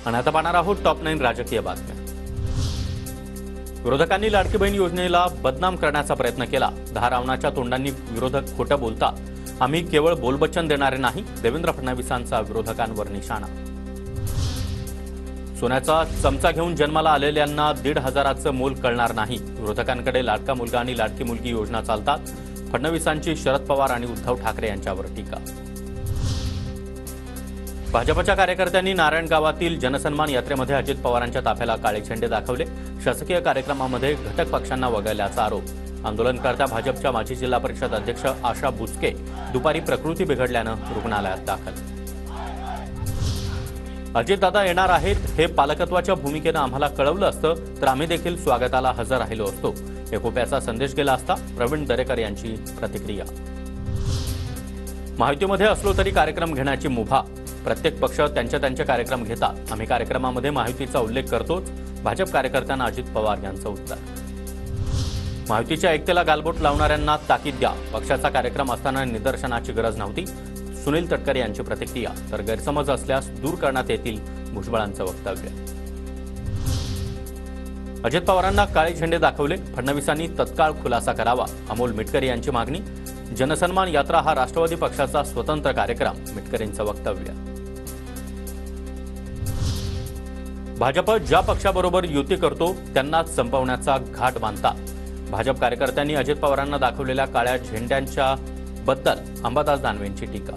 आणि आता पाहणार आहोत टॉप 9 राजकीय बातम्या। विरोधकांनी लाडकी बहीण योजनेला बदनाम करण्याचा प्रयत्न केला। 10 रावणाच्या तोंडांनी विरोधक खोटं बोलतात। आम्ही केवळ बोलबच्चन देणारे नाही, देवेंद्र फडणवीसांचा विरोधकांवर निशाणा। सोन्याचा चमचा घेऊन जन्माला आलेल्यांना 1,500चं मोल कळणार नाही। विरोधकांकडे लाडका मुलगा आणि लाडकी मुलगी योजना चालतात। फडणवीसांची शरद पवार आणि उद्धव ठाकरे यांच्यावर टीका। भाजपच्या कार्यकर्त्यांनी नारायणगावातील जनसन्मान यात्रेमध्ये अजित पवारांच्या ताफ्याला काळे झेंडे दाखवले। शासकीय कार्यक्रमामध्ये घटक पक्षांना वगळल्याचा आरोप। आंदोलनकर्त्या भाजपच्या माजी जिल्हा परिषद अध्यक्ष आशा बुचके दुपारी प्रकृती बिघडल्यानं रुग्णालयात दाखल। अजितदादा येणार आहेत हे पालकत्वाच्या भूमिकेनं आम्हाला कळवलं असतं तर आम्ही देखील स्वागताला हजर राहिलो असतो। एकोप्याचा संदेश गेला असता, प्रवीण दरेकर यांची प्रतिक्रिया। महायुतीमध्ये असलो तरी कार्यक्रम घेण्याची मुभा। प्रत्येक पक्ष त्यांचे कार्यक्रम घेतात। आम्ही कार्यक्रमामध्ये महायुतीचा उल्लेख करतोच। भाजप कार्यकर्त्यांना अजित पवार यांचं उत्तर। महायुतीच्या एकतेला गालबोट लावणाऱ्यांना ताकीद द्या। पक्षाचा कार्यक्रम असताना निदर्शनाची गरज नव्हती। सुनील तटकरे यांची प्रतिक्रिया। तर गैरसमज असल्यास दूर करण्यात येतील, भुजबळांचं वक्तव्य। अजित पवारांना काळे झेंडे दाखवले, फडणवीसांनी तत्काळ खुलासा करावा, अमोल मिटकरी यांची मागणी। जनसन्मान यात्रा हा राष्ट्रवादी पक्षाचा स्वतंत्र कार्यक्रम, मिटकरींचं वक्तव्य। भाजप ज्या पक्षाबरोबर युती करतो त्यांनाच संपवण्याचा घाट बांधतात। भाजप कार्यकर्त्यांनी अजित पवारांना दाखवलेल्या काळ्या झेंड्यांच्या बद्दल अंबादास दानवेंची टीका।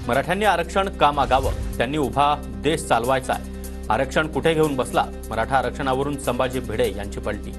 मराठ्यांनी आरक्षण का मागावं? त्यांनी उभा देश चालवायचा आहे। आरक्षण कुठे घेऊन बसला? मराठा आरक्षणावरून संभाजी भिडे यांची पलटी।